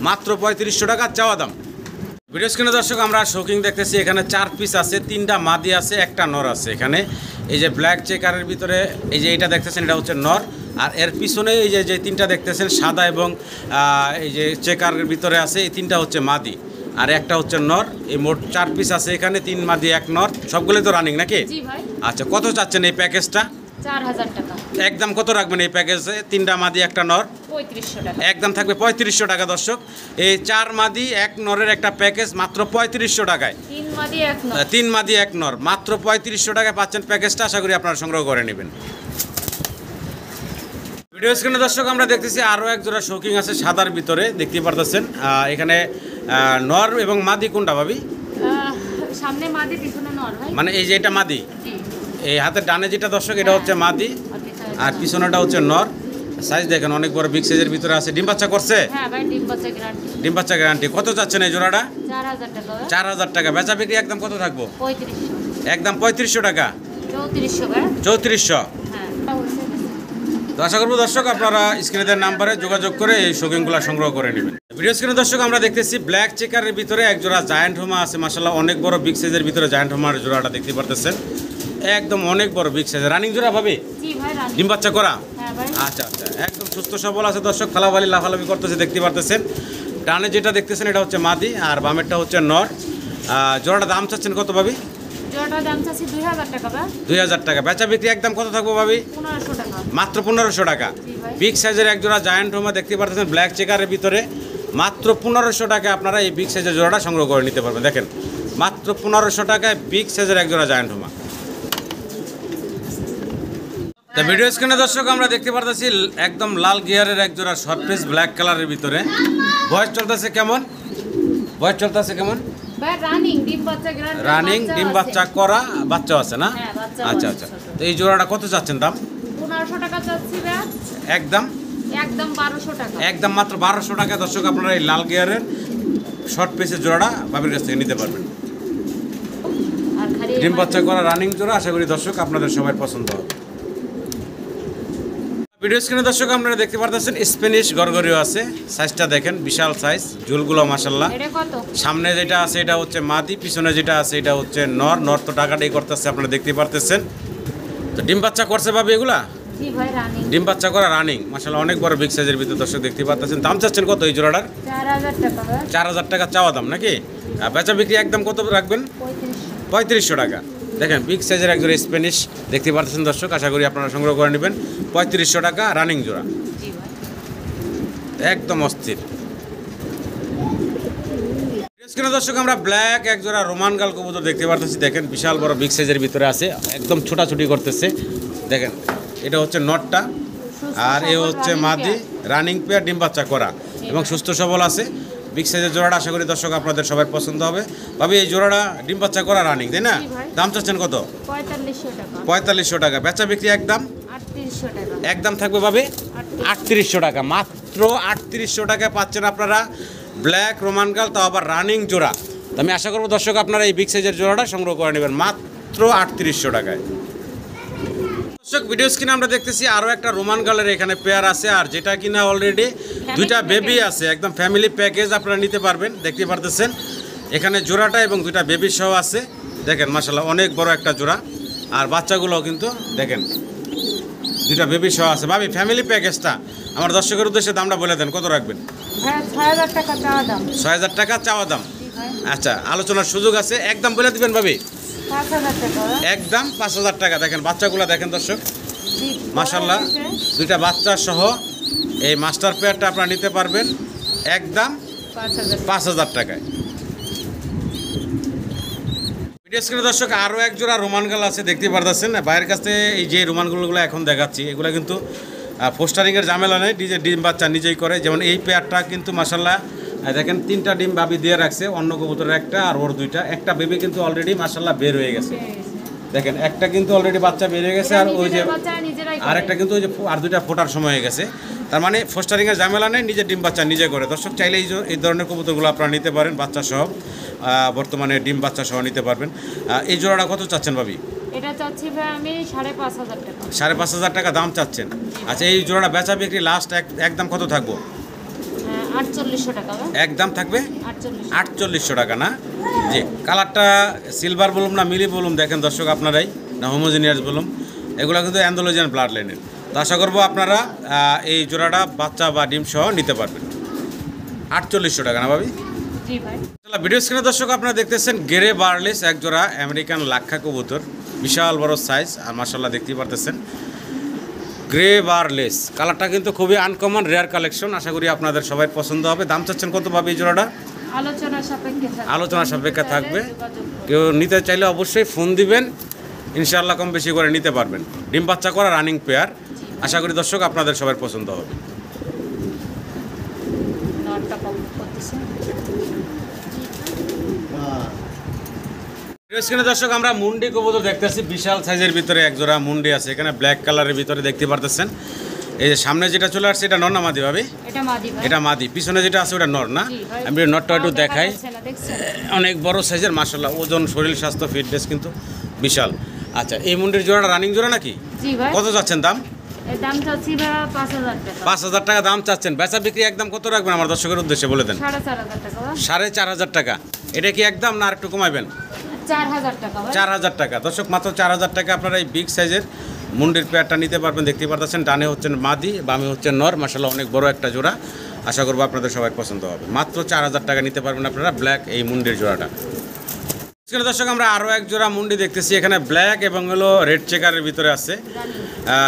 মাত্র 3500 টাকা চাওয়া দাম। ভিডিও স্ক্রিনে দর্শক আমরা শৌকিং দেখতেছি, এখানে 4 পিস আছে, 3টা মাদি আছে, একটা নর আছে। এখানে এই যে ব্ল্যাক চেকারের ভিতরে এই যে এটা দেখতেছেন এটা হচ্ছে নর, আর এর পিছনে এই যে 3টা দেখতেছেন সাদা এবং এই যে চেকারের ভিতরে আছে, এই 3টা হচ্ছে মাদি আর একটা হচ্ছে নর। এই মোট 4 পিস আছে এখানে, 3 মাদি 1 নর। সবগুলোই তো রানিং নাকি? জি ভাই। আচ্ছা, কত চাচ্ছেন এই প্যাকেজটা? 4000 টাকা। একদম কত রাখবেন এই প্যাকেজে? 3টা মাদি 1টা নর, 3500 টাকা। একদম থাকবে 3500 টাকা দর্শক। এই 4 মাদি 1 নরের একটা প্যাকেজ মাত্র 3500 টাকায়। 3 মাদি 1 নর। 3 মাদি 1 নর, মাত্র 3500 টাকায় পাচ্ছেন প্যাকেজটা। আশা করি আপনারা সংগ্রহ করে নেবেন। ভিডিও স্ক্রিনে দর্শক আমরা দেখতেছি আরও এক জোড়া শৌকিং আছে সাদার ভিতরে, দেখতে পারতেছেন। এখানে নর এবং মাদি কোনটা ভাবি? সামনে মাদি, পিছনে নর ভাই। মানে এই যে এটা মাদি, জি। এই হাতের ডানে যেটা দর্শক এটা হচ্ছে মাদি, আর পিছনেটা হচ্ছে নর। সাইজ দেখেন অনেক বড় বিগ সাইজের ভিতরে আছে। ডিম বাচ্চা করছে? হ্যাঁ ভাই, ডিম বাচ্চা গ্যারান্টি। ডিম বাচ্চা গ্যারান্টি। কত যাচ্ছেন এই জোড়াটা? 4000 টাকা ভাই। 4000 টাকা। বেচা বিক্রি একদম কত থাকবো? 3500। একদম 3500 টাকা। 3400 ভাই। 3400। হ্যাঁ। তো আশা করবো দর্শক আপনারা স্ক্রিনের নাম্বারে যোগাযোগ করে এই শৌকিংগুলো সংগ্রহ করে নেবেন। ভিডিও স্ক্রিনে দর্শক আমরা দেখতেছি ব্ল্যাক চেকারের ভিতরে এক জোড়া জায়ান্ট হোমা আছে মাশাআল্লাহ, অনেক বড় বিগ সাইজের ভিতরে জায়ান্ট হোমার জোড়াটা দেখতে পারতেছেন। একদম অনেক বড় বিগ সাইজের রানিং জোড়া ভাবে? জি ভাই, রানিং। ডিম বাচ্চা করা? হ্যাঁ ভাই। আচ্ছা আচ্ছা, একদম সুস্থ সবল আছে দর্শক, ফালাফালি লাফালাফি করতেছে দেখতে পারতেছেন। ডানে যেটা দেখতেছেন এটা হচ্ছে মাদি আর বামেরটা হচ্ছে নর। জোড়াটা দাম চাচ্ছেন কত ভাবি? জোড়াটার দাম চাচ্ছি 2000 টাকা ভাই। 2000 টাকা। বেচা বিক্রি একদম কত থাকবো ভাবি? 1500 টাকা। মাত্র 1500 টাকা। জি ভাই। বিগ সাইজের এক জোড়া জায়ান্ট হোমা দেখতে পাচ্ছেন ব্ল্যাক চেকারের ভিতরে, মাত্র 1500 টাকা আপনারা এই বিগ সাইজের জোড়াটা সংগ্রহ করে নিতে পারবেন। দেখেন মাত্র 1500 টাকায় বিগ সাইজের এক জোড়া জায়ান্ট হোমা। তা ভিডিও স্ক্রিনে দর্শক আমরা দেখতে পারতেছি একদম লাল গিয়ারের এক জোড়া শর্ট পিস ব্ল্যাক কালারের ভিতরে। বয়স চলতেছে কেমন? বয়স চলতেছে কেমন? ভাই রানিং, ডিম বাচ্চা গ্যারান্টি। রানিং, ডিম বাচ্চা করা, বাচ্চাও আছে না? হ্যাঁ, বাচ্চা আচ্ছা আছে। আচ্ছা। তো এই জোড়াটা কত চাচ্ছেন দাম? 1500 টাকা চাচ্ছি ভাই। একদম 1200 টাকা। একদম মাত্র 1200 টাকা দর্শক আপনারা এই লাল গিয়ারের শর্ট পিসের জোড়াটা বাবির কাছ থেকে নিতে পারবেন। আর খালি ডিম বাচ্চা করা রানিং জোড়া, আশা করি দর্শক আপনাদের সবাই পছন্দ হবে। ভিডিও স্ক্রিনে দর্শক আপনারা দেখতে পারতেছেন স্প্যানিশ গরগরিও আছে। সাইজটা দেখেন বিশাল সাইজ, ঝুলগুলো মাশাআল্লাহ। এটা কত? সামনে যেটা আছে এটা হচ্ছে মাদি, পিছনে যেটা আছে এটা হচ্ছে নর। নর তো টাকাটাই করতেছে আপনারা দেখতে পারতেছেন। তো ডিম বাচ্চা করছে ভাবে এগুলা? জি ভাই, রানিং। ডিম বাচ্চা করা রানিং মাশাআল্লাহ, অনেক বড় বিগ সাইজের ভিতরে দর্শক দেখতে পারতেছেন। দাম চাচ্ছেন কত এই জোড়াটার? 4000 টাকা ভাই। 4000 টাকা চাওয়া দাম নাকি? বেচা বিক্রি একদম কত রাখবেন? 3500 টাকা। দেখেন বিগ সাইজের একজন স্প্যানিশ দেখতে পাচ্ছেন দর্শক, আশা করি আপনারা সংগ্রহ করে নেবেন। 3500 টাকা রানিং জোড়া, জি ভাই। একদম অস্থির। স্ক্রিনে দর্শক আমরা ব্ল্যাক এক জোড়া রোমান গাল কবুতর দেখতে পারতেছি। দেখেন বিশাল বড় বিগ সাইজের ভিতরে আছে, একদম ছোটাছুটি করতেছে। দেখেন এটা হচ্ছে নটটা আর এ হচ্ছে মাদি, রানিং পেয়ার, ডিম বাচ্চা করা। এবং সুস্থ সবল আছে। বিগ সাইজের জোড়াটা আশা করি দর্শক আপনাদের সবার পছন্দ হবে। ভাবি এই জোড়াটা ডিম বাচ্চা করা রানিং, তাই না? জি ভাই। দাম চাচ্ছেন কত? 4500 টাকা। 4500 টাকা। বেচা বিক্রি একদম 3800 টাকা। একদম থাকবে ভাবি 3800 টাকা। মাত্র 3800 টাকায় পাচ্ছেন আপনারা ব্ল্যাক রোমান গাল, তাও আবার রানিং জোড়া। তো আমি আশা করবো দর্শক আপনারা এই বিগ সাইজের জোড়াটা সংগ্রহ করে নেবেন মাত্র 3800 টাকায়। দর্শক ভিডিও স্ক্রিনে আমরা দেখতেছি আরও একটা রোমান গালের এখানে পেয়ার আছে, আর যেটা কিনা অলরেডি দুইটা বেবি আছে, একদম ফ্যামিলি প্যাকেজ আপনারা নিতে পারবেন। দেখতে পারতেছেন এখানে জোড়াটা এবং দুইটা বেবি সহ আছে। দেখেন মাশাআল্লাহ অনেক বড় একটা জোড়া, আর বাচ্চাগুলোও কিন্তু দেখেন দুইটা বেবি সহ আছে। ভাবি ফ্যামিলি প্যাকেজটা আমার দর্শকের উদ্দেশ্যে দামটা বলে দেন, কত রাখবেন? হ্যাঁ 6000 টাকা চাওয়া দাম। 6000 টাকা চাওয়া দাম। জি ভাই। আচ্ছা, আলোচনার সুযোগ আছে, একদম বলে দিবেন ভাবি। 5000 টাকা। একদম 5000 টাকা। দেখেন বাচ্চাগুলো দেখেন দর্শক জি, মাশাআল্লাহ, দুইটা বাচ্চা সহ এই মাস্টার পেয়ারটা আপনারা নিতে পারবেন একদম 5000 টাকায়। ভিডিও স্ক্রিনে দর্শক আরও এক জোড়া রোমান গাল আছে, দেখতে পারতেছেন। বাইরের কাছে এই যে রোমানগুলো এখন দেখাচ্ছি, এগুলো কিন্তু পোস্টারিংয়ের ঝামেলা নেই, নিজে ডিম বাচ্চা নিজেই করে। যেমন এই পেয়ারটা কিন্তু মাশাআল্লাহ দেখেন 3টা ডিম ভাবি দিয়ে রাখছে, অন্য কবুতরের একটা আর ওর দুইটা। একটা বেবি কিন্তু অলরেডি মাশাআল্লাহ বের হয়ে গেছে। দেখেন একটা কিন্তু অলরেডি বাচ্চা বের হয়ে গেছে, আর ওই যে আরেকটা কিন্তু ওই যে আর দুইটা ফোটার সময় হয়ে গেছে। তার মানে পোস্টারিংয়ের ঝামেলা নেই, নিজে ডিম বাচ্চা নিজে করে। দর্শক চাইলে এই ধরনের কবুতরগুলো আপনারা নিতে পারেন বাচ্চা সহ, বর্তমানে ডিম বাচ্চা সহ নিতে পারবেন। এই জোড়াটা কত চাচ্ছেন ভাবি? এটা চাচ্ছি ভাই আমি 5500 টাকা। 5500 টাকা দাম চাচ্ছেন। আচ্ছা, এই জোড়াটা বেচা বিক্রি লাস্ট একদম কত থাকবো? 4800 টাকা। একদম থাকবে 4800 টাকা না? জি। কালারটা সিলভার বলুম না মিলি বলুম, দেখেন দর্শক আপনারাই, না হোমোজিনিয়াস বলুম, এগুলো কিন্তু অ্যান্ডোলজিয়ান ব্লাড লাইনের। তো আশা করবো আপনারা এই জোড়াটা বাচ্চা বা ডিম সহ নিতে পারবেন 4800 টাকা না ভাবি? জি ভাই। ভিডিও স্ক্রিনে দর্শক আপনারা দেখতেছেন গেরে বার্লেস এক জোড়া আমেরিকান লাক্ষা কবুতর, বিশাল বড় সাইজ, আর মাশাআল্লাহ দেখতেই পারতেছেন গ্রে বার্লেস। কালারটা কিন্তু খুবই আনকমন, রেয়ার কালেকশন। আশা করি আপনাদের সবাই পছন্দ হবে। দাম চাচ্ছেন কত ভাবে এই জোড়াটা? আলোচনা সাপেক্ষে থাকবে। কেউ নিতে চাইলে অবশ্যই ফোন দিবেন, ইনশাআল্লাহ কম বেশি করে নিতে পারবেন। ডিম বাচ্চা করা রানিং পেয়ার। আশা করি দর্শক আপনাদের সবার পছন্দ হবে। স্ক্রিনে দর্শক আমরা মুন্ডি কবুতর দেখতেছি, বিশাল সাইজের ভিতরে এক জোড়া মুন্ডি আছে এখানে, ব্ল্যাক কালারের ভিতরে দেখতে পারতেছেন। এই যে সামনে যেটা চলে আসছে এটা নর না মাদি ভাবি? এটা মাদি। পিছনে যেটা আছে ওটা নর না? আমি নরটা একটু দেখাই, অনেক বড় সাইজের মাশাআল্লাহ, ওজন শরীর স্বাস্থ্য ফিটনেস কিন্তু বিশাল। আচ্ছা, এই মুন্ডির জোড়াটা রানিং জোড়া নাকি? কত যাচ্ছেন দাম? দাম চাচ্ছি 5000 টাকা। 5000 টাকা দাম চাচ্ছেন। বেচা বিক্রি একদম কত রাখবেন আমার দর্শকের উদ্দেশ্যে বলে দেন? 4500 টাকা। 4500 টাকা। এটা কি একদম না আর একটু কমাইবেন? 4000 টাকা। 4000 টাকা। দর্শক মাত্র 4000 টাকা আপনারা এই বিগ সাইজের মুন্ডির পেয়ারটা নিতে পারবেন। দেখতে পারতেছেন ডানে হচ্ছেন মাদি, বামে হচ্ছেন নর। মাশাআল্লাহ অনেক বড় একটা জোড়া, আশা করবো আপনাদের সবাই পছন্দ হবে। মাত্র 4000 টাকা নিতে পারবেন আপনারা ব্ল্যাক এই মুন্ডির জোড়াটা। দর্শক আমরা আরও এক জোড়া মুন্ডি দেখতেছি এখানে, ব্ল্যাক এবং হলো রেড চেকারের ভিতরে আছে,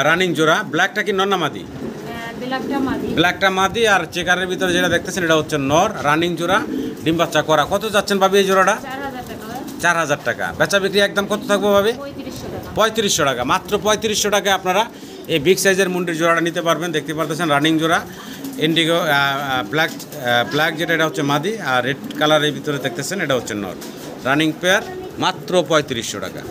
রানিং জোড়া। ব্ল্যাকটা কি নর না মাদি? ব্ল্যাকটা মাদি, আর চেকারের ভিতরে যেটা দেখতেছেন এটা হচ্ছে নর, রানিং জোড়া, ডিম বাচ্চা করা। কত যাচ্ছেন ভাবি এই জোড়াটা? 4000 টাকা। বেচা বিক্রি একদম কত থাকবো ভাবি? 3500 টাকা। মাত্র 3500 টাকায় আপনারা এই বিগ সাইজের মুন্ডির জোড়াটা নিতে পারবেন। দেখতে পারতেছেন রানিং জোড়া, ইন্ডিগো ব্ল্যাক যেটা এটা হচ্ছে মাদি, আর রেড কালারের ভিতরে দেখতেছেন এটা হচ্ছে নর, রানিং পেয়ার। মাত্র 3500 টাকা।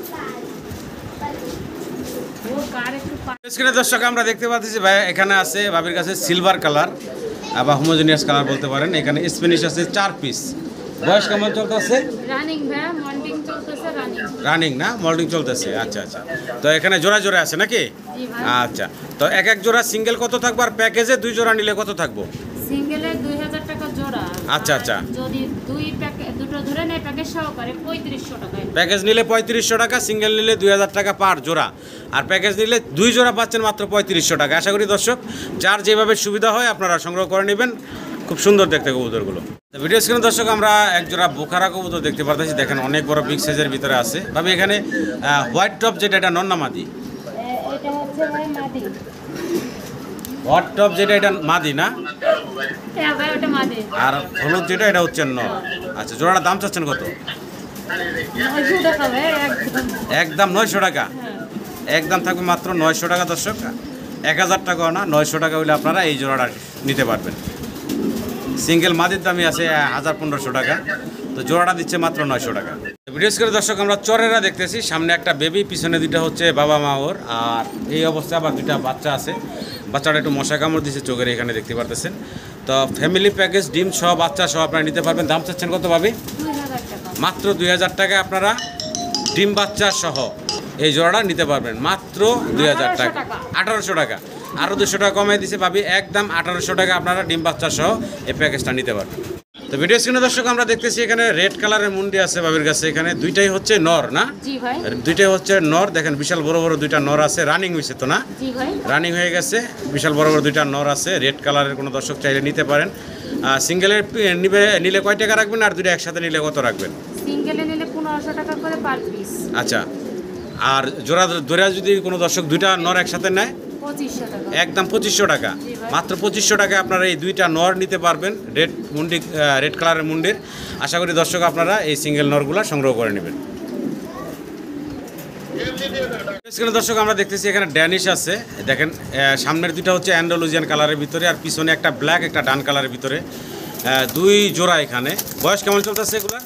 স্ক্রিনে দর্শক আমরা দেখতে পাচ্ছি ভাই এখানে আছে ভাবির কাছে সিলভার কালার বা হোমোজেনিয়াস কালার বলতে পারেন। এখানে স্প্যানিশ আছে 4 পিস। বয়স কেমন চলতেছে? রানিং না, মল্ডিং চলতেছে। আচ্ছা আচ্ছা, তো এখানে জোড়া জোড়া আছে নাকি? আচ্ছা, তো এক জোড়া সিঙ্গেল কত থাকবো, আর প্যাকেজে 2 জোড়া নিলে কত থাকবো? সিঙ্গেলে 2000 টাকা জোড়া। আচ্ছা আচ্ছা, যদি দুটো ধরে নেয় প্যাকেজ সহকারে 3500 টাকা। প্যাকেজ নিলে 3500 টাকা, সিঙ্গেল নিলে 2000 টাকা পার জোড়া, আর প্যাকেজ নিলে 2 জোড়া পাচ্ছেন মাত্র 3500 টাকা। আশা করি দর্শক যার যেভাবে সুবিধা হয় আপনারা সংগ্রহ করে নেবেন। খুব সুন্দর দেখতে কবুতরগুলো। ভিডিও স্ক্রিনে দর্শক আমরা এক জোড়া বোখারা কবুতর দেখতে পারতেছি, দেখেন অনেক বড় বিগ সাইজের ভিতরে আছে। ভাবি এখানে হোয়াইট টপ যেটা এটা নর না মাদি? এটা হচ্ছে ভাই মাদি। হোয়াইট টপ যেটা এটা মাদি না? হ্যাঁ ভাই ওটা মাদি। আর হলুদ যেটা এটা হচ্ছে নর। আচ্ছা, জোড়াটার দাম চাচ্ছেন কত? 900 টাকা ভাই, একদম 900 টাকা। একদম থাকবে মাত্র 900 টাকা দর্শক। 1000 টাকাও না, 900 টাকা হলে আপনারা এই জোড়াটা নিতে পারবেন। সিঙ্গেল মাদির দামই আছে 1000-1500 টাকা। তো জোড়াটা দিচ্ছে মাত্র 900 টাকা। ভিডিও করে দর্শক আমরা চরেরা দেখতেছি, সামনে একটা বেবি, পিছনে দুইটা হচ্ছে বাবা মা ওর, আর এই অবস্থায় আবার দুইটা বাচ্চা আছে। বাচ্চাটা একটু মশা কামড় দিচ্ছে চোখের এখানে দেখতে পারতেছেন। তো ফ্যামিলি প্যাকেজ ডিম সহ বাচ্চা সহ আপনারা নিতে পারবেন। দাম চাচ্ছেন কত ভাবি? 2000 টাকা। মাত্র 2000 টাকায় আপনারা ডিম বাচ্চা সহ এই জোড়াটা নিতে পারবেন মাত্র 2000 টাকা। 1800 টাকা, আরও 200 টাকা কমে দিছে ভাবি, একদম 1800 টাকা আপনারা ডিম বাচ্চা সহ এই প্যাকেজটা নিতে পারবেন। তো ভিডিও স্ক্রিনে দর্শক আমরা দেখতেছি এখানে রেড কালারের মুন্ডি আছে ভাবির কাছে। এখানে দুইটাই হচ্ছে নর না? জি ভাই। দুইটাই হচ্ছে নর। দেখেন বিশাল বড় বড় দুইটা নর আছে, রানিং হয়েছে তো না? জি ভাই। রানিং হয়ে গেছে, বিশাল বড় বড় দুইটা নর আছে। রেড কালারের কোনো দর্শক চাইলে নিতে পারেন। সিঙ্গেলের নিলে কয় টাকা রাখবেন, আর দুইটা একসাথে নিলে কত রাখবেন? সিঙ্গেলে নিলে 1500 টাকা করে পার পিস। আচ্ছা, আর জোড়া যদি কোনো দর্শক দুইটা নর একসাথে নেয় 2500 টাকা। একদম 2500 টাকা। জি ভাই। মাত্র 2500 টাকায় আপনারা এই দুইটা নর নিতে পারবেন, রেড কালারের মুন্ডির। আশা করি দর্শক আপনারা এই সিঙ্গেল নরগুলা সংগ্রহ করে নেবেন। এখানে দর্শক আমরা দেখতেছি এখানে ড্যানিশ আছে। দেখেন সামনের দুইটা হচ্ছে অ্যান্ডালুজিয়ান কালারের ভিতরে, আর পিছনে একটা ব্ল্যাক একটা ডান কালারের ভিতরে, দুই জোড়া। এখানে বয়স কেমন চলতেছে এগুলা?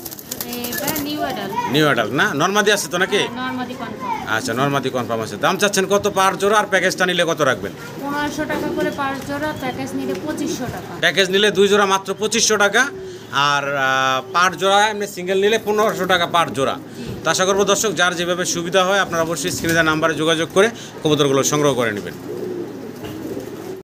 এটা নিউ অ্যাডাল্ট। নিউ অ্যাডাল্ট না? নর্মাদি আছে তো নাকি? নরমাদি কনফার্ম। আচ্ছা, নর্মাদি কনফার্ম আছে। দাম চাচ্ছেন কত পার জোড়া, আর প্যাকেজটা নিলে কত রাখবেন? 1500 টাকা করে পার জোড়া, প্যাকেজ নিলে 2500 টাকা। প্যাকেজ নিলে দুই জোড়া মাত্র 2500 টাকা, আর পার জোড়া এমনি সিঙ্গেল নিলে 1500 টাকা পার জোড়া। তো আশা করবো দর্শক যার যেভাবে সুবিধা হয় আপনারা অবশ্যই স্ক্রিনে দেওয়া নাম্বারে যোগাযোগ করে কবুতরগুলো সংগ্রহ করে নেবেন।